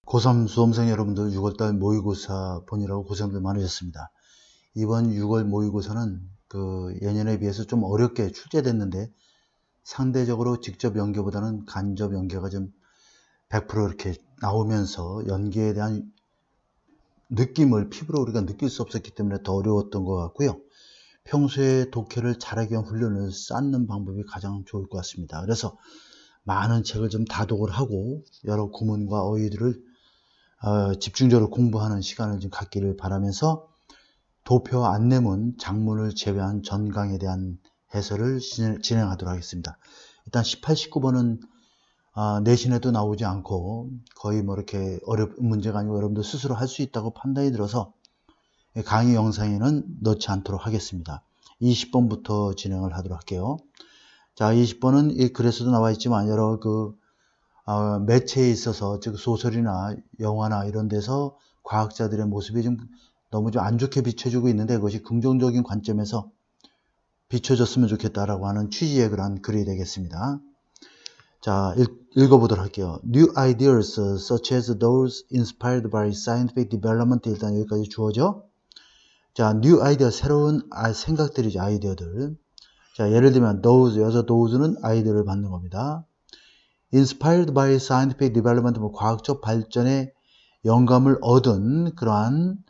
고3 수험생 여러분들 6월달 모의고사 보느라고 고생들 많으셨습니다. 이번 6월 모의고사는 예년에 비해서 좀 어렵게 출제됐는데 상대적으로 직접 연계보다는 간접 연계가 좀 100% 이렇게 나오면서 연계에 대한 느낌을 피부로 우리가 느낄 수 없었기 때문에 더 어려웠던 것 같고요. 평소에 독해를 잘하기 위한 훈련을 쌓는 방법이 가장 좋을 것 같습니다. 그래서 많은 책을 좀 다독을 하고 여러 구문과 어휘들을 집중적으로 공부하는 시간을 좀 갖기를 바라면서 도표 안내문, 장문을 제외한 전강에 대한 해설을 진행하도록 하겠습니다. 일단 18, 19번은 내신에도 나오지 않고 거의 뭐 이렇게 어려운 문제가 아니고 여러분들 스스로 할 수 있다고 판단이 들어서 강의 영상에는 넣지 않도록 하겠습니다. 20번부터 진행을 하도록 할게요. 자, 20번은 이 글에서도 나와 있지만 여러 매체에 있어서 즉 소설이나 영화나 이런 데서 과학자들의 모습이 너무 안 좋게 비춰지고 있는데 그것이 긍정적인 관점에서 비춰졌으면 좋겠다라고 하는 취지의 그런 글이 되겠습니다. 자, 읽어보도록 할게요. New ideas such as those inspired by scientific development. 일단 여기까지 주어져. 자, new idea, 새로운 생각들이죠. 아이디어들. 자, 예를 들면 those, 여기서 those는 아이디어를 받는 겁니다. inspired by scientific development, 과학적 발전에 영감을 얻은 그러한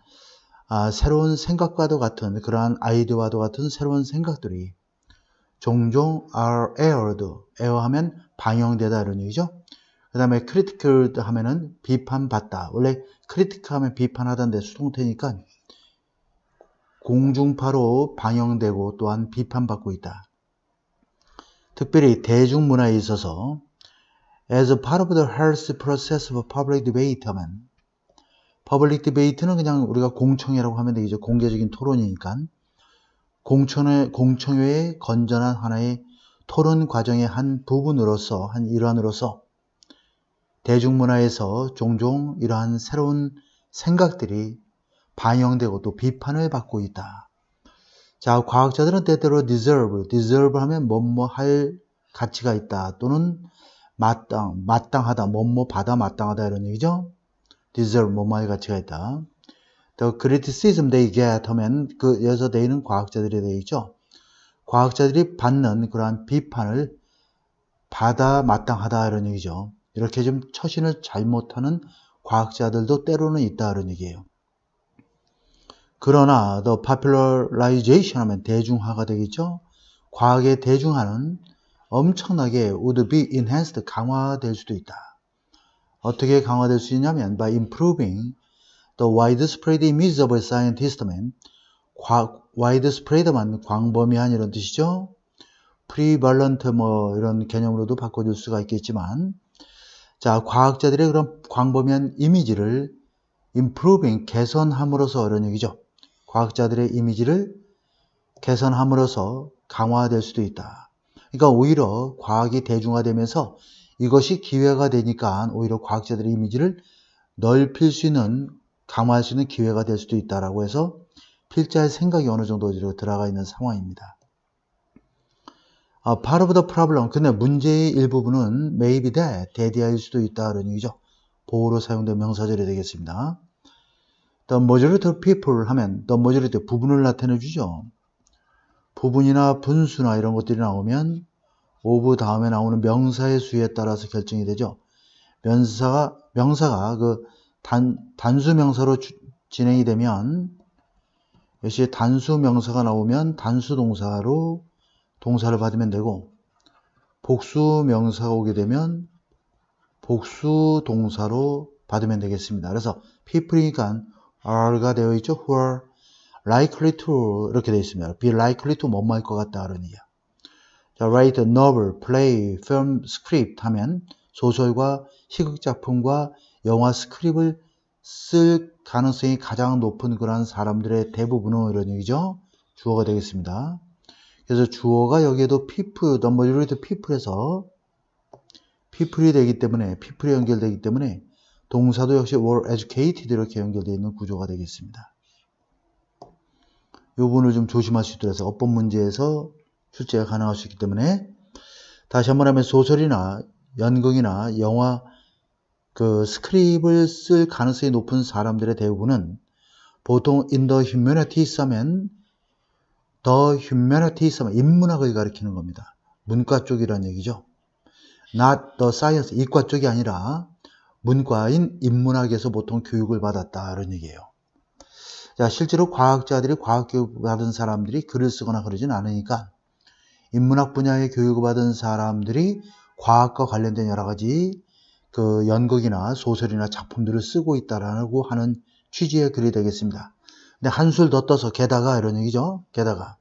새로운 생각과도 같은 그러한 아이디어와도 같은 새로운 생각들이 종종 are aired, air하면 방영되다 이런 얘기죠. 그 다음에 critical 하면은 비판받다. 원래 critic 하면 비판하다인데 수동태니까 공중파로 방영되고 또한 비판받고 있다. 특별히 대중문화에 있어서 as a part of the health process of public debate 하면 public debate는 그냥 우리가 공청회라고 하면 되겠죠. 공개적인 토론이니까 공청회의 건전한 하나의 토론 과정의 한 부분으로서 한 일환으로서 대중문화에서 종종 이러한 새로운 생각들이 반영되고 또 비판을 받고 있다. 자, 과학자들은 때때로 deserve 하면 뭐뭐 할 가치가 있다 또는 마땅하다, 뭐뭐 받아 마땅하다 이런 얘기죠. deserve, 뭐뭐할 가치가 있다. The criticism they get 하면 여기서 they는 과학자들이 되어 있죠. 과학자들이 받는 그러한 비판을 받아 마땅하다 이런 얘기죠. 이렇게 좀 처신을 잘못하는 과학자들도 때로는 있다 이런 얘기예요. 그러나 the popularization 하면 대중화가 되겠죠. 과학의 대중화는 엄청나게 would be enhanced, 강화될 수도 있다. 어떻게 강화될 수 있냐면 by improving the widespread image of a scientist면 widespread만 광범위한 이런 뜻이죠. prevalent 뭐 이런 개념으로도 바꿔줄 수가 있겠지만 자, 과학자들의 그런 광범위한 이미지를 improving, 개선함으로써 이런 얘기죠. 과학자들의 이미지를 개선함으로써 강화될 수도 있다. 그러니까 오히려 과학이 대중화되면서 이것이 기회가 되니까 오히려 과학자들의 이미지를 넓힐 수 있는, 강화할 수 있는 기회가 될 수도 있다라고 해서 필자의 생각이 어느 정도 들어가 있는 상황입니다. part of the problem, 근데 문제의 일부분은 maybe that, 대디아일 수도 있다 그런 얘기죠. 보호로 사용된 명사절이 되겠습니다. The majority of people 하면 the majority, 부분을 나타내 주죠. 부분이나 분수나 이런 것들이 나오면 of 다음에 나오는 명사의 수에 따라서 결정이 되죠. 명사가 단수 명사로 진행이 되면 역시 단수 명사가 나오면 단수 동사로 동사를 받으면 되고 복수 명사가 오게 되면 복수 동사로 받으면 되겠습니다. 그래서 people이니까 are가 되어 있죠. who are likely to 이렇게 되어 있습니다. be likely to 뭐뭐 할 것 같다 그런 얘기야. 자, write a novel, play, film, script 하면 소설과 희극작품과 영화 스크립을 쓸 가능성이 가장 높은 그런 사람들의 대부분은 이런 얘기죠. 주어가 되겠습니다. 그래서 주어가 여기에도 people, the majority people에서 people이 되기 때문에, people이 연결되기 때문에 동사도 역시 were educated 이렇게 연결되어 있는 구조가 되겠습니다. 이 부분을 좀 조심하시도록 해서 어법 문제에서 출제가 가능할 수 있기 때문에 다시 한번 하면 소설이나 연극이나 영화 그 스크립을 쓸 가능성이 높은 사람들의 대부분은 보통 in the humanities면 인문학을 가리키는 겁니다. 문과 쪽이라는 얘기죠. not the science, 이과 쪽이 아니라 문과인 인문학에서 보통 교육을 받았다 이런 얘기예요. 자, 실제로 과학자들이 과학 교육을 받은 사람들이 글을 쓰거나 그러진 않으니까 인문학 분야의 교육을 받은 사람들이 과학과 관련된 여러 가지 그 연극이나 소설이나 작품들을 쓰고 있다라고 하는 취지의 글이 되겠습니다. 근데 한술 더 떠서 게다가 이런 얘기죠. 게다가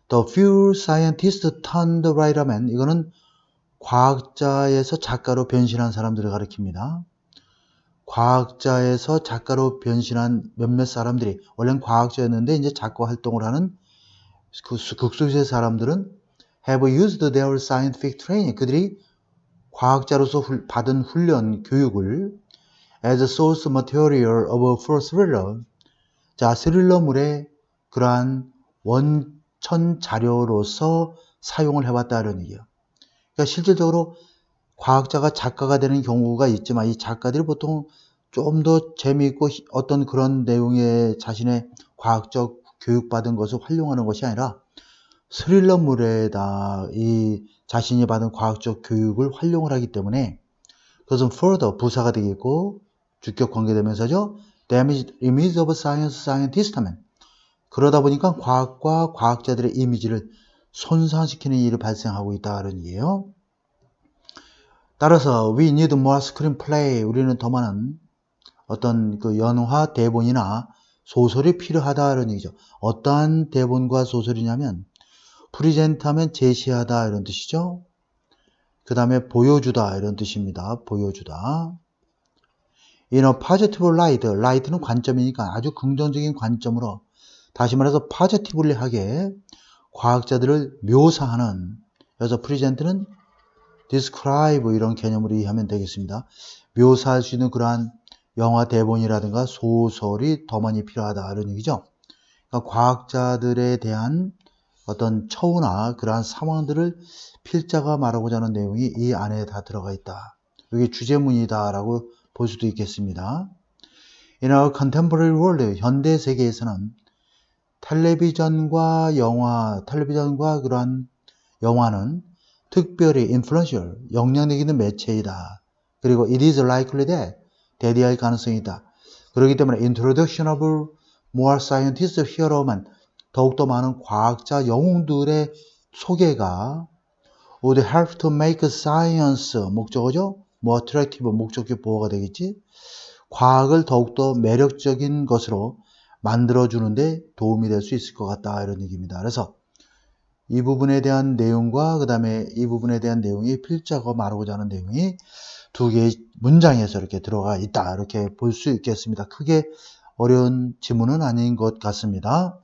The few scientists turned writermen, 이거는 과학자에서 작가로 변신한 사람들을 가리킵니다. 과학자에서 작가로 변신한 몇몇 사람들이 원래는 과학자였는데 이제 작가 활동을 하는 그 극소수의 사람들은 have used their scientific training, 그들이 과학자로서 받은 훈련, 교육을 as a source material of for thriller, 자, 스릴러물의 그러한 원천 자료로서 사용을 해왔다는 얘기예요. 그러니까 실질적으로 과학자가 작가가 되는 경우가 있지만 이 작가들이 보통 좀 더 재미있고 어떤 그런 내용의 자신의 과학적 교육받은 것을 활용하는 것이 아니라 스릴러물에다 이 자신이 받은 과학적 교육을 활용을 하기 때문에 그것은 further 부사가 되겠고 주격 관계대명사죠. damage image of science scientist 하면 그러다 보니까 과학과 과학자들의 이미지를 손상시키는 일이 발생하고 있다는 얘기예요. 따라서 we need more screenplay, 우리는 더 많은 어떤 그 연화 대본이나 소설이 필요하다는 얘기죠. 어떠한 대본과 소설이냐면 프리젠트하면 제시하다 이런 뜻이죠. 그 다음에 보여주다 이런 뜻입니다. 보여주다. In a positive light, light는 관점이니까 아주 긍정적인 관점으로, 다시 말해서 positively하게 과학자들을 묘사하는, 그래서 present는 describe 이런 개념으로 이해하면 되겠습니다. 묘사할 수 있는 그러한 영화 대본이라든가 소설이 더 많이 필요하다 이런 얘기죠. 그러니까 과학자들에 대한 어떤 처우나 그러한 상황들을 필자가 말하고자 하는 내용이 이 안에 다 들어가 있다. 이게 주제문이다라고 볼 수도 있겠습니다. In our contemporary world, 현대 세계에서는 텔레비전과 그러한 영화는 특별히 influential, 영향력 있는 매체이다. 그리고 it is likely that, 대디할 가능성이 있다. 그렇기 때문에 introduction of more scientists hereo만 더욱더 많은 과학자 영웅들의 소개가 would help to make science, 목적어죠? 뭐 attractive, 목적격 보호가 되겠지? 과학을 더욱더 매력적인 것으로 만들어주는데 도움이 될 수 있을 것 같다 이런 얘기입니다. 그래서 이 부분에 대한 내용과 그 다음에 이 부분에 대한 내용이 필자가 말하고자 하는 내용이 두 개의 문장에서 이렇게 들어가 있다 이렇게 볼 수 있겠습니다. 크게 어려운 지문은 아닌 것 같습니다.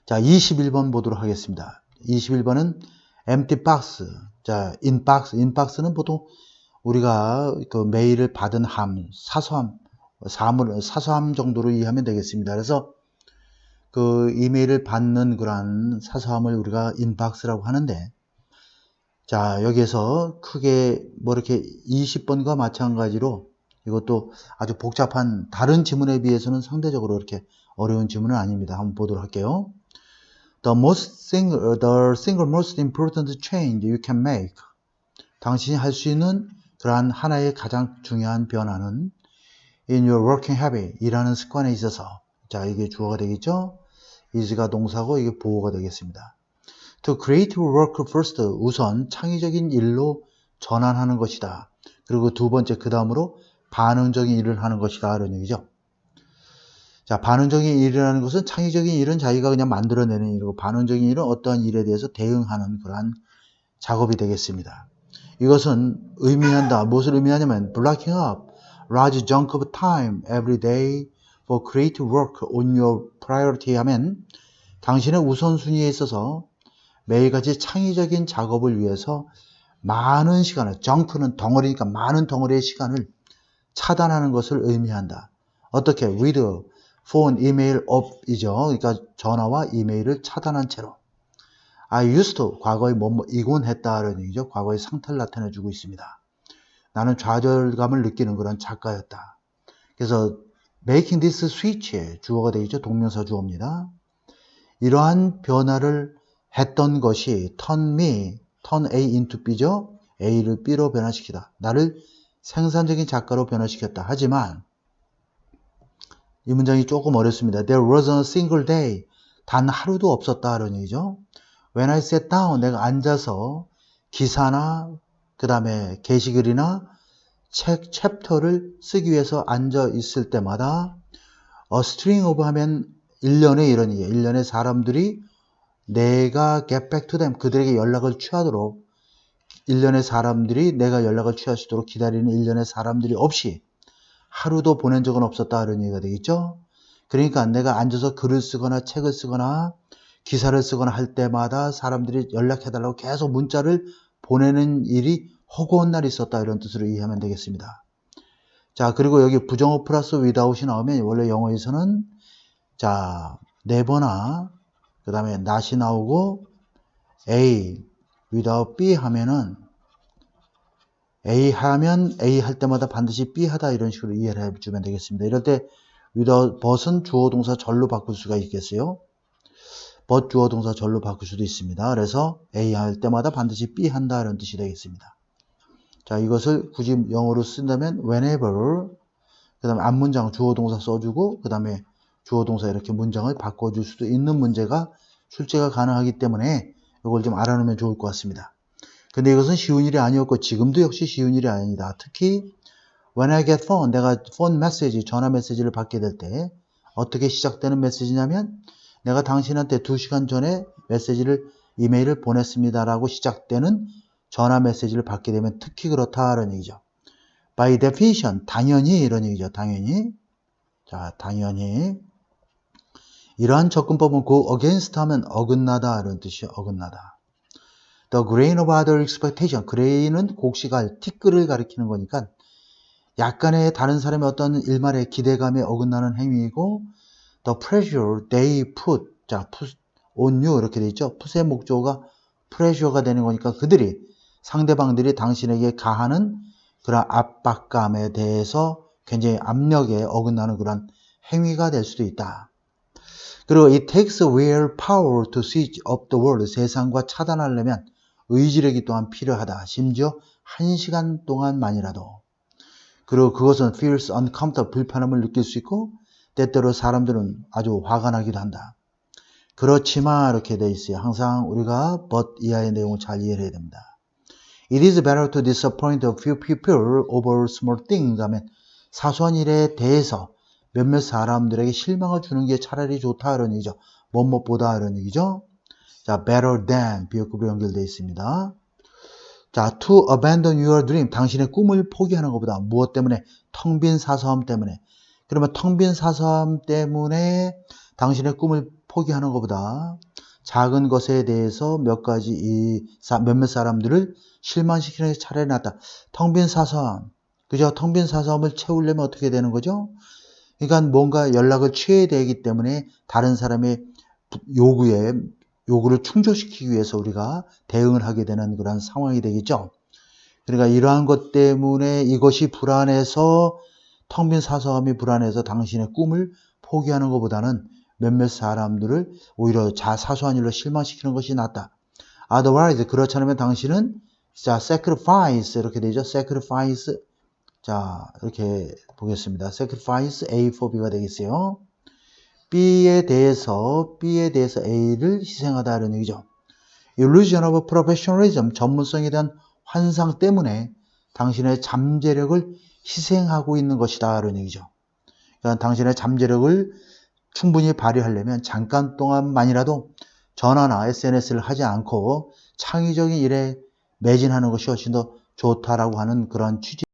자, 21번 보도록 하겠습니다. 21번은 empty box. 자, in box는 보통 우리가 그 메일을 받은 사소함 정도로 이해하면 되겠습니다. 그래서 그 이메일을 받는 그런 사소함을 우리가 인박스라고 하는데, 자, 여기에서 크게 뭐 이렇게 20번과 마찬가지로 이것도 아주 복잡한 다른 지문에 비해서는 상대적으로 이렇게 어려운 지문은 아닙니다. 한번 보도록 할게요. The single most important change you can make. 당신이 할 수 있는 그러한 하나의 가장 중요한 변화는 in your working habit, 일하는 습관에 있어서. 자, 이게 주어가 되겠죠? is가 동사고 이게 보어가 되겠습니다. To creative work first, 우선 창의적인 일로 전환하는 것이다. 그리고 두 번째 그 다음으로 반응적인 일을 하는 것이다 이런 얘기죠. 자, 반응적인 일이라는 것은 창의적인 일은 자기가 그냥 만들어내는 일이고 반응적인 일은 어떠한 일에 대해서 대응하는 그러한 작업이 되겠습니다. 이것은 의미한다. 무엇을 의미하냐면 blocking up large chunk of time every day for creative work on your priority 하면 당신의 우선순위에 있어서 매일같이 창의적인 작업을 위해서 많은 시간을, junk는 덩어리니까 많은 덩어리의 시간을 차단하는 것을 의미한다. 어떻게? with phone, email off이죠. 그러니까 전화와 이메일을 차단한 채로. I used to, 과거에 이곤 했다는 얘기죠. 과거의 상태를 나타내주고 있습니다. 나는 좌절감을 느끼는 그런 작가였다. 그래서 making this switch의 주어가 되겠죠. 동명사 주어입니다. 이러한 변화를 했던 것이 turn A into B죠. A를 B로 변화시키다. 나를 생산적인 작가로 변화시켰다. 하지만 이 문장이 조금 어렵습니다. There wasn't a single day. 단 하루도 없었다. 이런 얘기죠. When I sat down. 내가 앉아서 기사나 그 다음에 게시글이나 책 챕터를 쓰기 위해서 앉아 있을 때마다 a string of 하면 일련의 이런 얘기예요. 일련의 사람들이 내가 get back to them. 그들에게 연락을 취하도록 일련의 사람들이 내가 연락을 취할 수 있도록 기다리는 일련의 사람들이 없이 하루도 보낸 적은 없었다. 이런 얘기가 되겠죠. 그러니까 내가 앉아서 글을 쓰거나 책을 쓰거나 기사를 쓰거나 할 때마다 사람들이 연락해달라고 계속 문자를 보내는 일이 허구한 날이 있었다. 이런 뜻으로 이해하면 되겠습니다. 자, 그리고 여기 부정어 플러스 without이 나오면 원래 영어에서는 자, never나 그 다음에 not이 나오고 A without B 하면은 A 하면 A 할 때마다 반드시 B 하다 이런 식으로 이해를 해주면 되겠습니다. 이럴 때 without but은 주어 동사 절로 바꿀 수가 있겠어요. but 주어 동사 절로 바꿀 수도 있습니다. 그래서 A 할 때마다 반드시 B 한다 이런 뜻이 되겠습니다. 자, 이것을 굳이 영어로 쓴다면 whenever 그 다음에 앞문장 주어 동사 써주고 그 다음에 주어 동사 이렇게 문장을 바꿔줄 수도 있는 문제가 출제가 가능하기 때문에 이걸 좀 알아놓으면 좋을 것 같습니다. 근데 이것은 쉬운 일이 아니었고 지금도 역시 쉬운 일이 아니다. 특히 when I get phone, 내가 폰 메시지, 전화 메시지를 받게 될 때 어떻게 시작되는 메시지냐면 내가 당신한테 2시간 전에 이메일을 보냈습니다라고 시작되는 전화 메시지를 받게 되면 특히 그렇다라는 얘기죠. By definition, 당연히 이런 얘기죠. 당연히. 자, 당연히. 이러한 접근법은 go against 하면 어긋나다 이런 뜻이요. 어긋나다. The grain of other expectation. grain은 곡식알, 티끌을 가리키는 거니까 약간의 다른 사람의 어떤 일말의 기대감에 어긋나는 행위이고 the pressure they put. 자, put on you 이렇게 돼 있죠. put의 목적어가 pressure가 되는 거니까 그들이 상대방들이 당신에게 가하는 그런 압박감에 대해서 굉장히 압력에 어긋나는 그런 행위가 될 수도 있다. 그리고 it takes real power to switch up the world. 세상과 차단하려면 의지력이 또한 필요하다. 심지어 1시간 동안만이라도. 그리고 그것은 feels uncomfortable. 불편함을 느낄 수 있고 때때로 사람들은 아주 화가 나기도 한다. 그렇지만 이렇게 돼 있어요. 항상 우리가 but 이하의 내용을 잘 이해해야 됩니다. It is better to disappoint a few people over small things 하면 사소한 일에 대해서 몇몇 사람들에게 실망을 주는 게 차라리 좋다 이런 얘기죠. 뭐뭐보다 이런 얘기죠. 자, better than 비역급으로 연결되어 있습니다. 자, to abandon your dream 당신의 꿈을 포기하는 것보다 무엇 때문에? 텅 빈 사서함 때문에. 그러면 텅 빈 사서함 때문에 당신의 꿈을 포기하는 것보다 작은 것에 대해서 몇몇 사람들을 실망시키는 게 차라리 낫다. 텅 빈 사서함. 그죠? 텅 빈 사서함을 채우려면 어떻게 되는 거죠? 그러니까 뭔가 연락을 취해야 되기 때문에 다른 사람의 요구를 충족시키기 위해서 우리가 대응을 하게 되는 그런 상황이 되겠죠. 그러니까 이러한 것 때문에 이것이 불안해서 텅 빈 사서함이 불안해서 당신의 꿈을 포기하는 것보다는 몇몇 사람들을 오히려 사소한 일로 실망시키는 것이 낫다. Otherwise, 그렇지 않으면 당신은 자, sacrifice 이렇게 되죠. sacrifice. 자, 이렇게 보겠습니다. sacrifice A for B가 되겠어요. B에 대해서 A를 희생하다 이런 얘기죠. illusion of professionalism, 전문성에 대한 환상 때문에 당신의 잠재력을 희생하고 있는 것이다 이런 얘기죠. 그러니까 당신의 잠재력을 충분히 발휘하려면 잠깐 동안만이라도 전화나 SNS를 하지 않고 창의적인 일에 매진하는 것이 훨씬 더 좋다라고 하는 그런 취지